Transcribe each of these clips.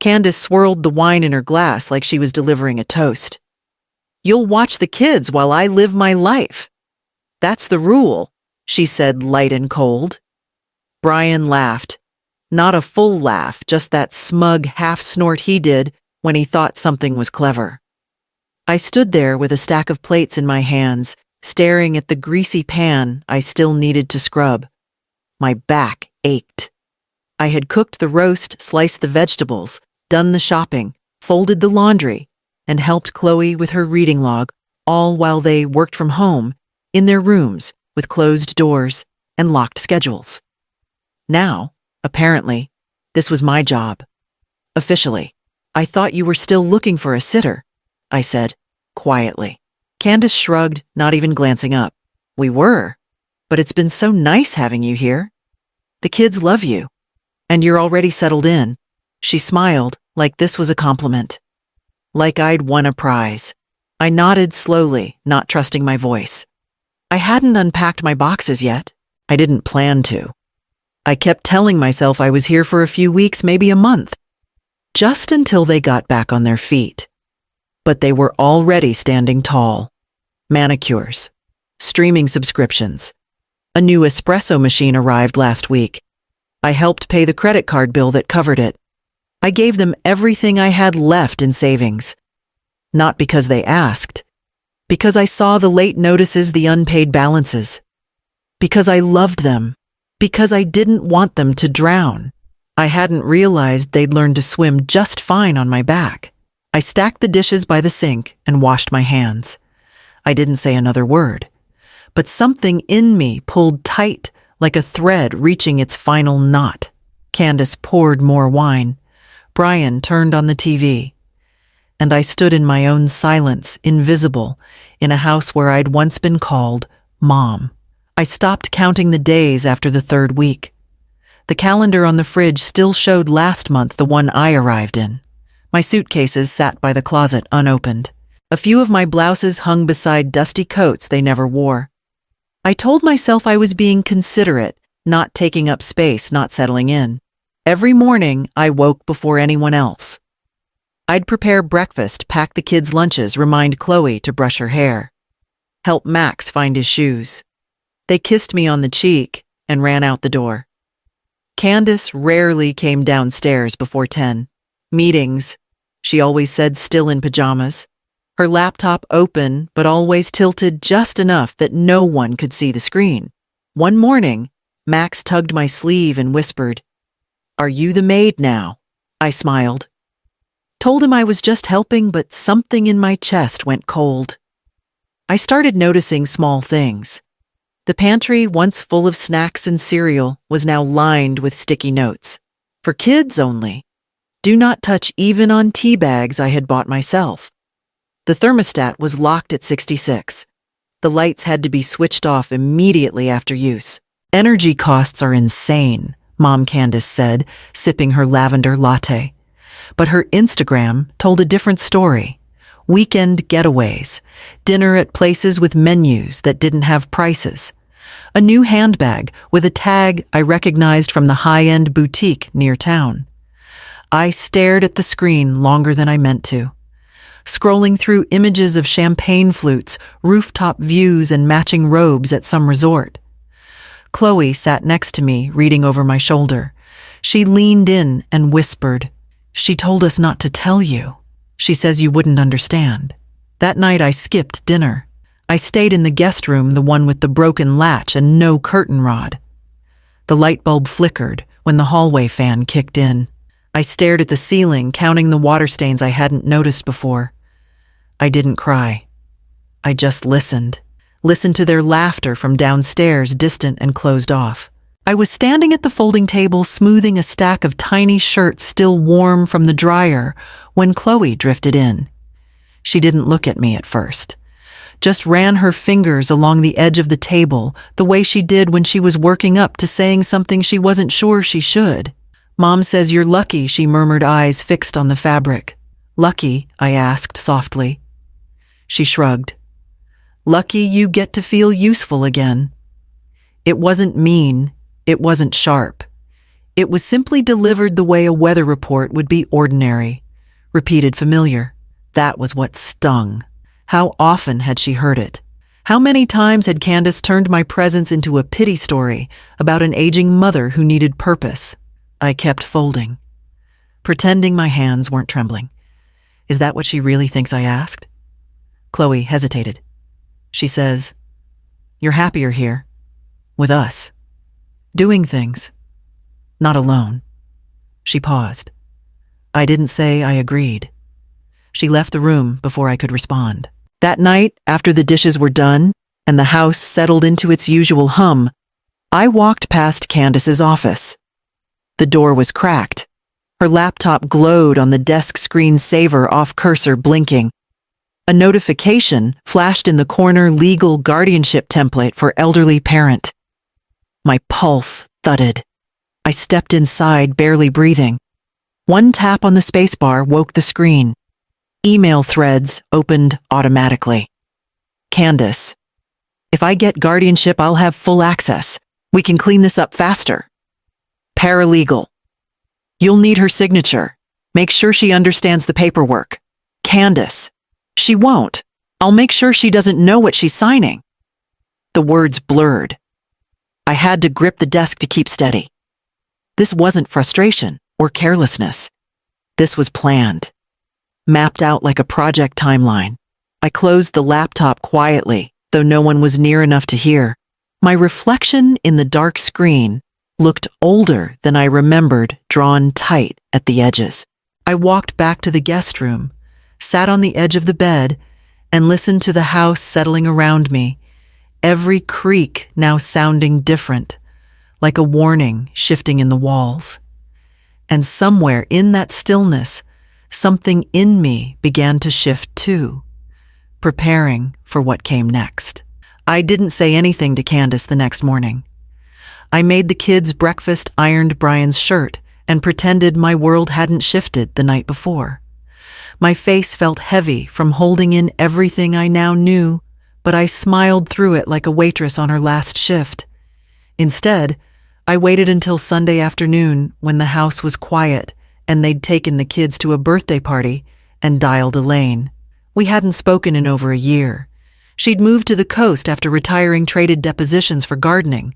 Candace swirled the wine in her glass like she was delivering a toast. "You'll watch the kids while I live my life. That's the rule," she said, light and cold. Brian laughed. Not a full laugh, just that smug half-snort he did when he thought something was clever. I stood there with a stack of plates in my hands, staring at the greasy pan I still needed to scrub. My back ached. I had cooked the roast, sliced the vegetables, done the shopping, folded the laundry, and helped Chloe with her reading log, all while they worked from home, in their rooms, with closed doors and locked schedules. Now, apparently, this was my job. Officially. "I thought you were still looking for a sitter," I said, quietly. Candace shrugged, not even glancing up. "We were, but it's been so nice having you here. The kids love you, and you're already settled in." She smiled, like this was a compliment. Like I'd won a prize. I nodded slowly, not trusting my voice. I hadn't unpacked my boxes yet. I didn't plan to. I kept telling myself I was here for a few weeks, maybe a month, just until they got back on their feet. But they were already standing tall. Manicures, streaming subscriptions. A new espresso machine arrived last week. I helped pay the credit card bill that covered it. I gave them everything I had left in savings. Not because they asked. Because I saw the late notices, the unpaid balances. Because I loved them. Because I didn't want them to drown. I hadn't realized they'd learned to swim just fine on my back. I stacked the dishes by the sink and washed my hands. I didn't say another word. But something in me pulled tight like a thread reaching its final knot. Candace poured more wine. Brian turned on the TV. And I stood in my own silence, invisible, in a house where I'd once been called Mom. I stopped counting the days after the third week. The calendar on the fridge still showed last month, the one I arrived in. My suitcases sat by the closet unopened. A few of my blouses hung beside dusty coats they never wore. I told myself I was being considerate, not taking up space, not settling in. Every morning, I woke before anyone else. I'd prepare breakfast, pack the kids' lunches, remind Chloe to brush her hair, help Max find his shoes. They kissed me on the cheek and ran out the door. Candace rarely came downstairs before 10. Meetings, she always said, still in pajamas. Her laptop open, but always tilted just enough that no one could see the screen. One morning, Max tugged my sleeve and whispered, "Are you the maid now?" I smiled. Told him I was just helping, but something in my chest went cold. I started noticing small things. The pantry, once full of snacks and cereal, was now lined with sticky notes. For kids only. Do not touch, even on tea bags I had bought myself. The thermostat was locked at 66. The lights had to be switched off immediately after use. "Energy costs are insane," Mom Candace said, sipping her lavender latte. But her Instagram told a different story. Weekend getaways, dinner at places with menus that didn't have prices, a new handbag with a tag I recognized from the high-end boutique near town. I stared at the screen longer than I meant to, scrolling through images of champagne flutes, rooftop views, and matching robes at some resort. Chloe sat next to me, reading over my shoulder. She leaned in and whispered, "She told us not to tell you. She says you wouldn't understand." That night I skipped dinner. I stayed in the guest room, the one with the broken latch and no curtain rod. The light bulb flickered when the hallway fan kicked in. I stared at the ceiling, counting the water stains I hadn't noticed before. I didn't cry. I just listened to their laughter from downstairs, distant and closed off. I was standing at the folding table, smoothing a stack of tiny shirts still warm from the dryer, when Chloe drifted in. She didn't look at me at first, just ran her fingers along the edge of the table, the way she did when she was working up to saying something she wasn't sure she should. "Mom says you're lucky," she murmured, eyes fixed on the fabric. "Lucky?" I asked softly. She shrugged. "Lucky you get to feel useful again." It wasn't mean. It wasn't sharp. It was simply delivered the way a weather report would be ordinary, repeated familiar. That was what stung. How often had she heard it? How many times had Candace turned my presence into a pity story about an aging mother who needed purpose? I kept folding, pretending my hands weren't trembling. Is that what she really thinks I asked? Chloe hesitated. She says, "You're happier here, with us, doing things, not alone." She paused. I didn't say I agreed. She left the room before I could respond. That night, after the dishes were done and the house settled into its usual hum, I walked past Candace's office. The door was cracked. Her laptop glowed on the desk screensaver off cursor blinking. A notification flashed in the corner legal guardianship template for elderly parent. My pulse thudded. I stepped inside, barely breathing. One tap on the spacebar woke the screen. Email threads opened automatically. Candace, if I get guardianship, I'll have full access. We can clean this up faster. Paralegal. You'll need her signature. Make sure she understands the paperwork. Candace. She won't. I'll make sure she doesn't know what she's signing. The words blurred. I had to grip the desk to keep steady. This wasn't frustration or carelessness. This was planned, mapped out like a project timeline. I closed the laptop quietly, though no one was near enough to hear. My reflection in the dark screen looked older than I remembered, drawn tight at the edges. I walked back to the guest room, sat on the edge of the bed, and listened to the house settling around me, every creak now sounding different, like a warning shifting in the walls. And somewhere in that stillness, something in me began to shift too, preparing for what came next. I didn't say anything to Candace the next morning. I made the kids breakfast, ironed Brian's shirt, and pretended my world hadn't shifted the night before. My face felt heavy from holding in everything I now knew, but I smiled through it like a waitress on her last shift. Instead, I waited until Sunday afternoon when the house was quiet and they'd taken the kids to a birthday party and dialed Elaine. We hadn't spoken in over a year. She'd moved to the coast after retiring, traded depositions for gardening,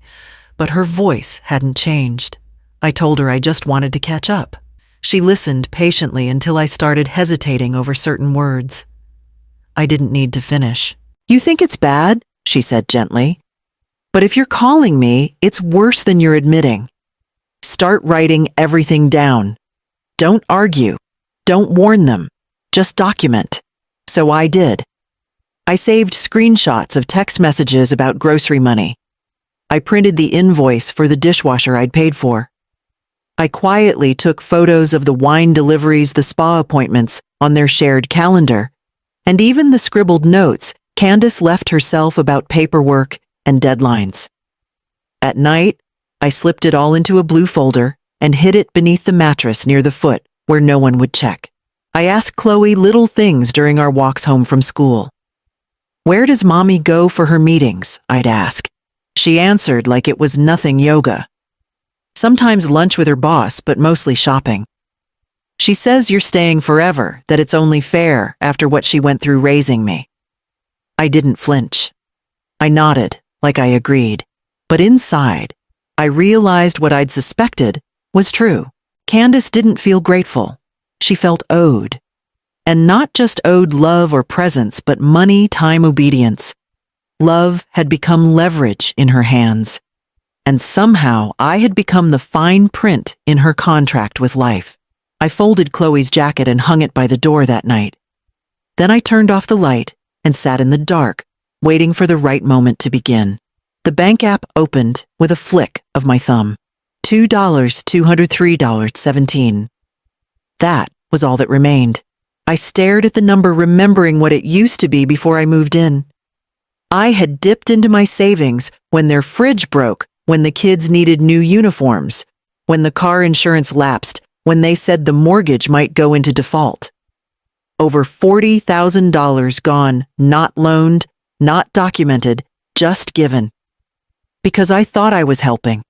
but her voice hadn't changed. I told her I just wanted to catch up. She listened patiently until I started hesitating over certain words. I didn't need to finish. "You think it's bad?" she said gently. "But if you're calling me, it's worse than you're admitting. Start writing everything down. Don't argue. Don't warn them. Just document." So I did. I saved screenshots of text messages about grocery money. I printed the invoice for the dishwasher I'd paid for. I quietly took photos of the wine deliveries, the spa appointments on their shared calendar, and even the scribbled notes Candace left herself about paperwork and deadlines. At night, I slipped it all into a blue folder and hid it beneath the mattress near the foot where no one would check. I asked Chloe little things during our walks home from school. "Where does Mommy go for her meetings?" I'd ask. She answered like it was nothing yoga. "Sometimes lunch with her boss, but mostly shopping. She says you're staying forever, that it's only fair after what she went through raising me." I didn't flinch. I nodded, like I agreed. But inside, I realized what I'd suspected was true. Candace didn't feel grateful. She felt owed. And not just owed love or presence, but money, time, obedience. Love had become leverage in her hands. And somehow I had become the fine print in her contract with life. I folded Chloe's jacket and hung it by the door that night. Then I turned off the light and sat in the dark, waiting for the right moment to begin. The bank app opened with a flick of my thumb. $2, $203.17. That was all that remained. I stared at the number, remembering what it used to be before I moved in. I had dipped into my savings when their fridge broke, when the kids needed new uniforms, when the car insurance lapsed, when they said the mortgage might go into default. Over $40,000 gone, not loaned, not documented, just given. Because I thought I was helping.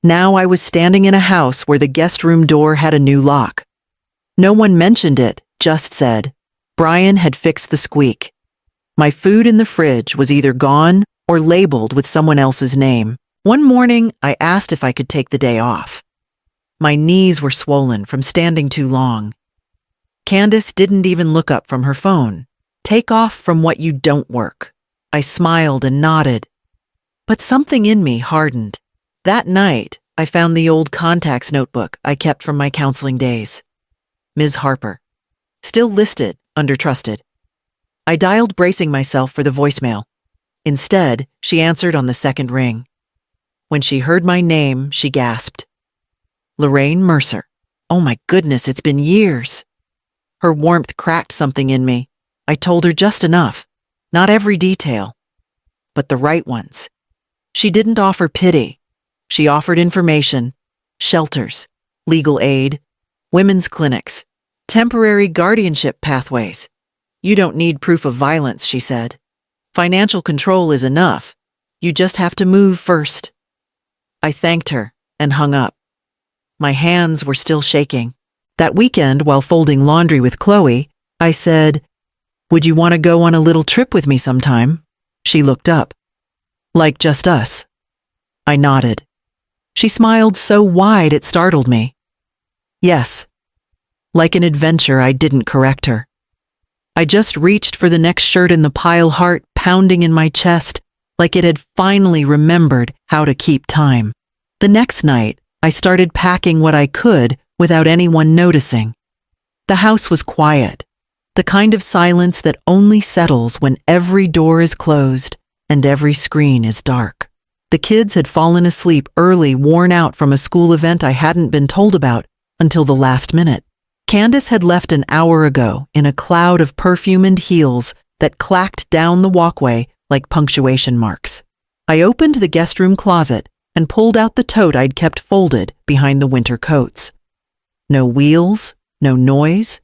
Now I was standing in a house where the guest room door had a new lock. No one mentioned it, just said, Brian had fixed the squeak. My food in the fridge was either gone or labeled with someone else's name. One morning, I asked if I could take the day off. My knees were swollen from standing too long. Candace didn't even look up from her phone. Take off from what you don't work. I smiled and nodded. But something in me hardened. That night, I found the old contacts notebook I kept from my counseling days. Ms. Harper. Still listed under trusted. I dialed, bracing myself for the voicemail. Instead, she answered on the second ring. When she heard my name, she gasped. Lorraine Mercer. Oh my goodness, it's been years. Her warmth cracked something in me. I told her just enough, not every detail, but the right ones. She didn't offer pity. She offered information, shelters, legal aid, women's clinics, temporary guardianship pathways. You don't need proof of violence, she said. Financial control is enough. You just have to move first. I thanked her and hung up. My hands were still shaking. That weekend, while folding laundry with Chloe, I said, Would you want to go on a little trip with me sometime? She looked up. Like just us. I nodded. She smiled so wide it startled me. Yes. Like an adventure, I didn't correct her. I just reached for the next shirt in the pile, heart pounding in my chest, like it had finally remembered how to keep time. The next night, I started packing what I could without anyone noticing. The house was quiet, the kind of silence that only settles when every door is closed and every screen is dark. The kids had fallen asleep early, worn out from a school event I hadn't been told about until the last minute. Candace had left an hour ago in a cloud of perfume and heels that clacked down the walkway like punctuation marks. I opened the guest room closet and pulled out the tote I'd kept folded behind the winter coats. No wheels, no noise.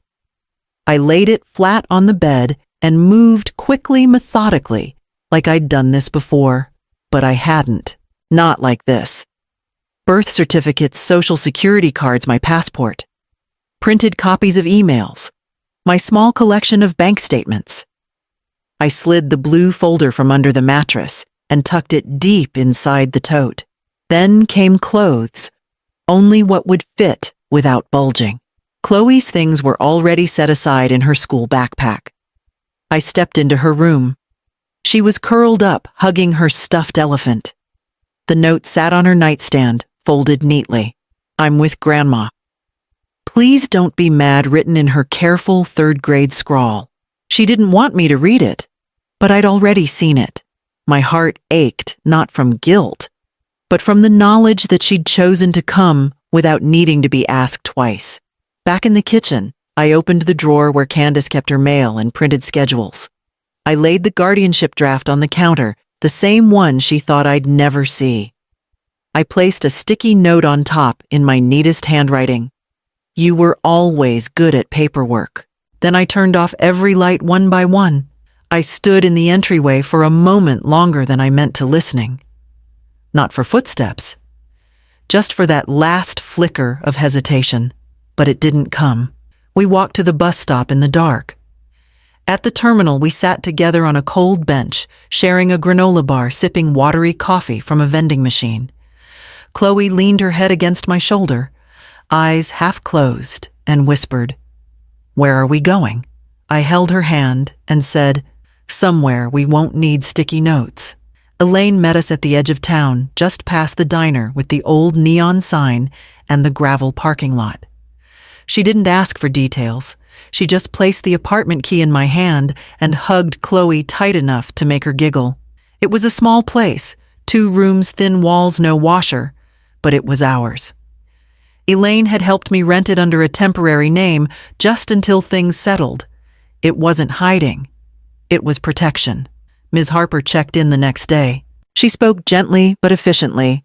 I laid it flat on the bed and moved quickly, methodically, like I'd done this before. But I hadn't. Not like this. Birth certificates, social security cards, my passport. Printed copies of emails. My small collection of bank statements. I slid the blue folder from under the mattress and tucked it deep inside the tote. Then came clothes, only what would fit without bulging. Chloe's things were already set aside in her school backpack. I stepped into her room. She was curled up, hugging her stuffed elephant. The note sat on her nightstand, folded neatly. I'm with Grandma. Please don't be mad, written in her careful third-grade scrawl. She didn't want me to read it, but I'd already seen it. My heart ached, not from guilt, but from the knowledge that she'd chosen to come without needing to be asked twice. Back in the kitchen, I opened the drawer where Candace kept her mail and printed schedules. I laid the guardianship draft on the counter, the same one she thought I'd never see. I placed a sticky note on top in my neatest handwriting. You were always good at paperwork. Then I turned off every light one by one. I stood in the entryway for a moment longer than I meant to listening. Not for footsteps, just for that last flicker of hesitation. But it didn't come. We walked to the bus stop in the dark. At the terminal, we sat together on a cold bench, sharing a granola bar, sipping watery coffee from a vending machine. Chloe leaned her head against my shoulder, eyes half closed, and whispered, Where are we going? I held her hand and said, Somewhere we won't need sticky notes. Elaine met us at the edge of town, just past the diner with the old neon sign and the gravel parking lot. She didn't ask for details. She just placed the apartment key in my hand and hugged Chloe tight enough to make her giggle. It was a small place, 2 rooms, thin walls, no washer, but it was ours. Elaine had helped me rent it under a temporary name just until things settled. It wasn't hiding. It was protection. Ms. Harper checked in the next day. She spoke gently but efficiently,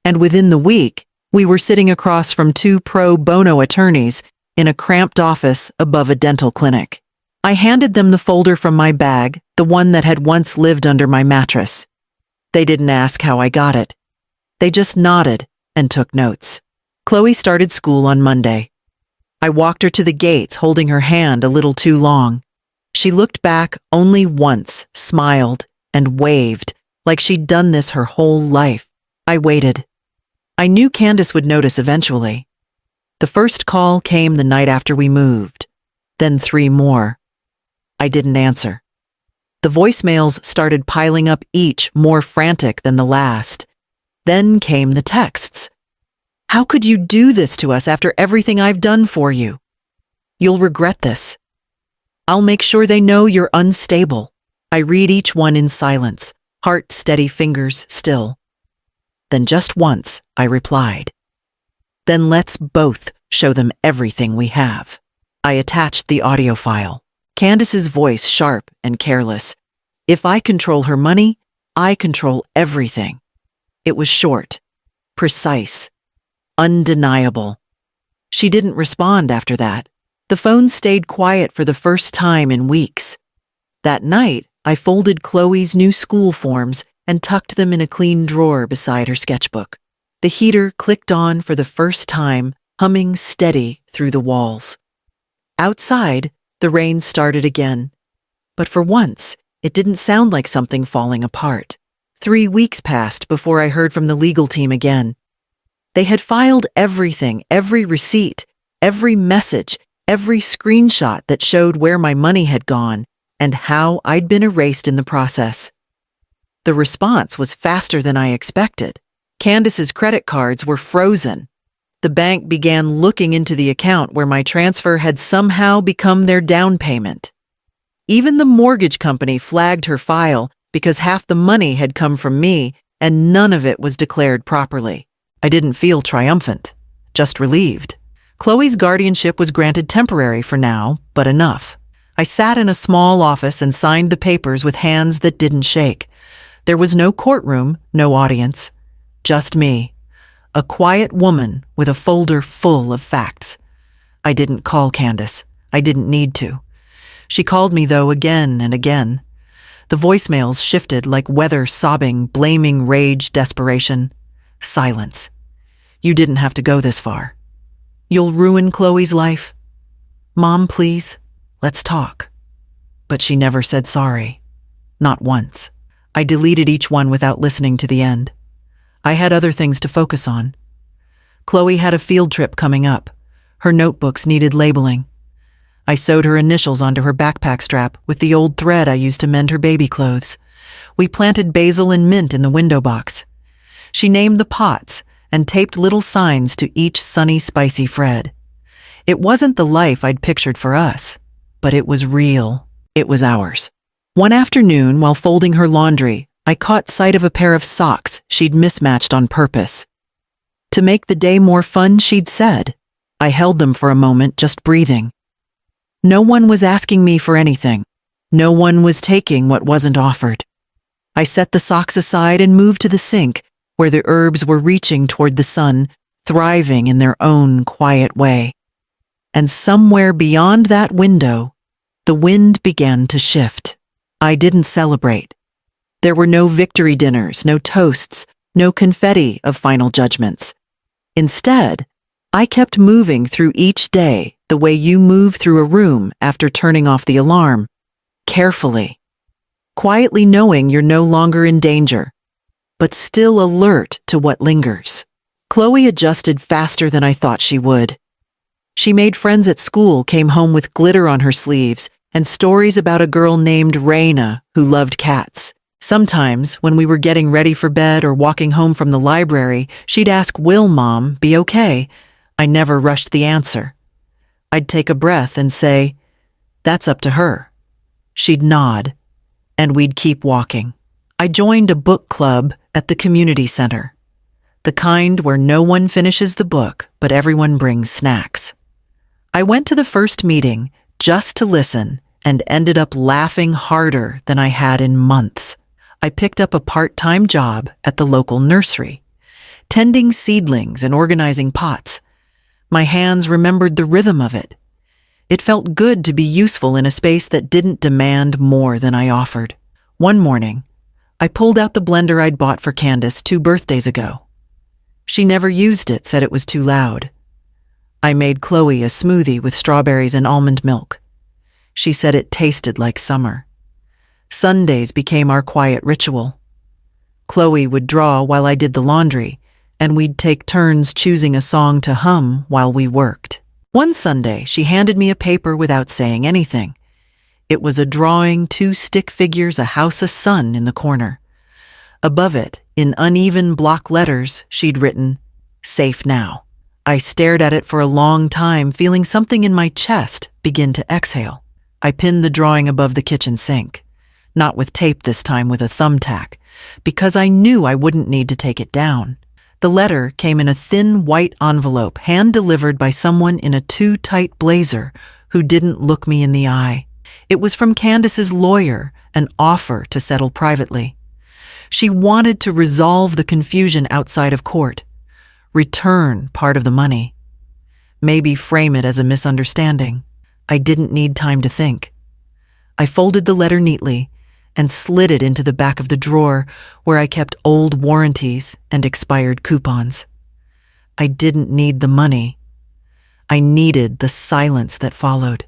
and within the week, we were sitting across from 2 pro bono attorneys in a cramped office above a dental clinic. I handed them the folder from my bag, the one that had once lived under my mattress. They didn't ask how I got it. They just nodded and took notes. Chloe started school on Monday. I walked her to the gates, holding her hand a little too long. She looked back only once, smiled, and waved, like she'd done this her whole life. I waited. I knew Candace would notice eventually. The first call came the night after we moved, then 3 more. I didn't answer. The voicemails started piling up, each more frantic than the last. Then came the texts. How could you do this to us after everything I've done for you? You'll regret this. I'll make sure they know you're unstable. I read each one in silence, heart steady, fingers still. Then just once, I replied. Then let's both show them everything we have. I attached the audio file. Candace's voice sharp and careless. If I control her money, I control everything. It was short, precise, undeniable. She didn't respond after that. The phone stayed quiet for the first time in weeks. That night, I folded Chloe's new school forms and tucked them in a clean drawer beside her sketchbook. The heater clicked on for the first time, humming steady through the walls. Outside, the rain started again. But for once, it didn't sound like something falling apart. 3 weeks passed before I heard from the legal team again. They had filed everything, every receipt, every message, every screenshot that showed where my money had gone and how I'd been erased in the process. The response was faster than I expected. Candace's credit cards were frozen. The bank began looking into the account where my transfer had somehow become their down payment. Even the mortgage company flagged her file because half the money had come from me and none of it was declared properly. I didn't feel triumphant, just relieved. Chloe's guardianship was granted temporary for now, but enough. I sat in a small office and signed the papers with hands that didn't shake. There was no courtroom, no audience, just me. A quiet woman with a folder full of facts. I didn't call Candace. I didn't need to. She called me, though, again and again. The voicemails shifted like weather, sobbing, blaming, rage, desperation. Silence. You didn't have to go this far. You'll ruin Chloe's life. Mom, please, let's talk. But she never said sorry. Not once. I deleted each one without listening to the end. I had other things to focus on. Chloe had a field trip coming up. Her notebooks needed labeling. I sewed her initials onto her backpack strap with the old thread I used to mend her baby clothes. We planted basil and mint in the window box. She named the pots and taped little signs to each sunny, spicy Fred. It wasn't the life I'd pictured for us, but it was real. It was ours. One afternoon, while folding her laundry, I caught sight of a pair of socks she'd mismatched on purpose. To make the day more fun, she'd said. I held them for a moment, just breathing. No one was asking me for anything. No one was taking what wasn't offered. I set the socks aside and moved to the sink, where the herbs were reaching toward the sun, thriving in their own quiet way. And somewhere beyond that window, the wind began to shift. I didn't celebrate. There were no victory dinners, no toasts, no confetti of final judgments. Instead, I kept moving through each day the way you move through a room after turning off the alarm, carefully, quietly knowing you're no longer in danger, but still alert to what lingers. Chloe adjusted faster than I thought she would. She made friends at school, came home with glitter on her sleeves, and stories about a girl named Raina who loved cats. Sometimes, when we were getting ready for bed or walking home from the library, she'd ask, "Will Mom be okay?" I never rushed the answer. I'd take a breath and say, "That's up to her." She'd nod, and we'd keep walking. I joined a book club at the community center, the kind where no one finishes the book, but everyone brings snacks. I went to the first meeting just to listen and ended up laughing harder than I had in months. I picked up a part-time job at the local nursery, tending seedlings and organizing pots. My hands remembered the rhythm of it. It felt good to be useful in a space that didn't demand more than I offered. One morning, I pulled out the blender I'd bought for Candace 2 birthdays ago. She never used it, said it was too loud. I made Chloe a smoothie with strawberries and almond milk. She said it tasted like summer. Sundays became our quiet ritual. Chloe would draw while I did the laundry, and we'd take turns choosing a song to hum while we worked. One Sunday, she handed me a paper without saying anything. It was a drawing, 2 stick figures, a house, a sun in the corner. Above it, in uneven block letters, she'd written, "Safe now." I stared at it for a long time, feeling something in my chest begin to exhale. I pinned the drawing above the kitchen sink, not with tape this time, with a thumbtack, because I knew I wouldn't need to take it down. The letter came in a thin white envelope, hand-delivered by someone in a too-tight blazer who didn't look me in the eye. It was from Candace's lawyer, an offer to settle privately. She wanted to resolve the confusion outside of court, return part of the money, maybe frame it as a misunderstanding. I didn't need time to think. I folded the letter neatly and slid it into the back of the drawer where I kept old warranties and expired coupons. I didn't need the money. I needed the silence that followed.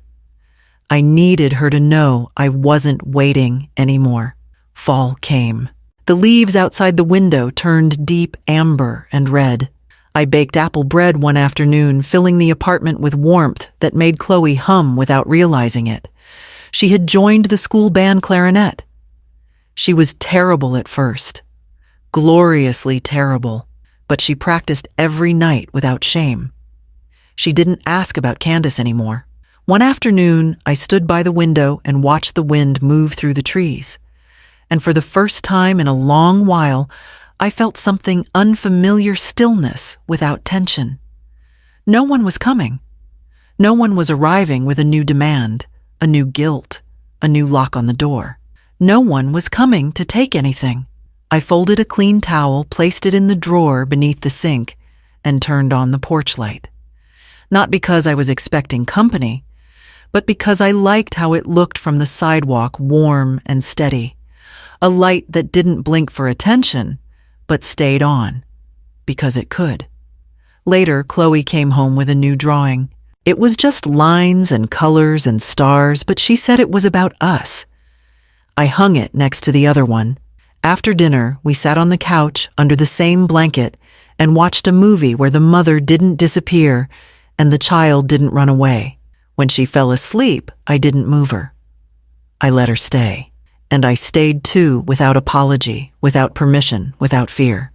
I needed her to know I wasn't waiting anymore. Fall came. The leaves outside the window turned deep amber and red. I baked apple bread one afternoon, filling the apartment with warmth that made Chloe hum without realizing it. She had joined the school band clarinet. She was terrible at first, gloriously terrible, but she practiced every night without shame. She didn't ask about Candace anymore. One afternoon, I stood by the window and watched the wind move through the trees. And for the first time in a long while, I felt something unfamiliar, stillness without tension. No one was coming. No one was arriving with a new demand, a new guilt, a new lock on the door. No one was coming to take anything. I folded a clean towel, placed it in the drawer beneath the sink, and turned on the porch light. Not because I was expecting company, but because I liked how it looked from the sidewalk, warm and steady. A light that didn't blink for attention, but stayed on, because it could. Later, Chloe came home with a new drawing. It was just lines and colors and stars, but she said it was about us. I hung it next to the other one. After dinner, we sat on the couch under the same blanket and watched a movie where the mother didn't disappear and the child didn't run away. When she fell asleep, I didn't move her. I let her stay. And I stayed too, without apology, without permission, without fear.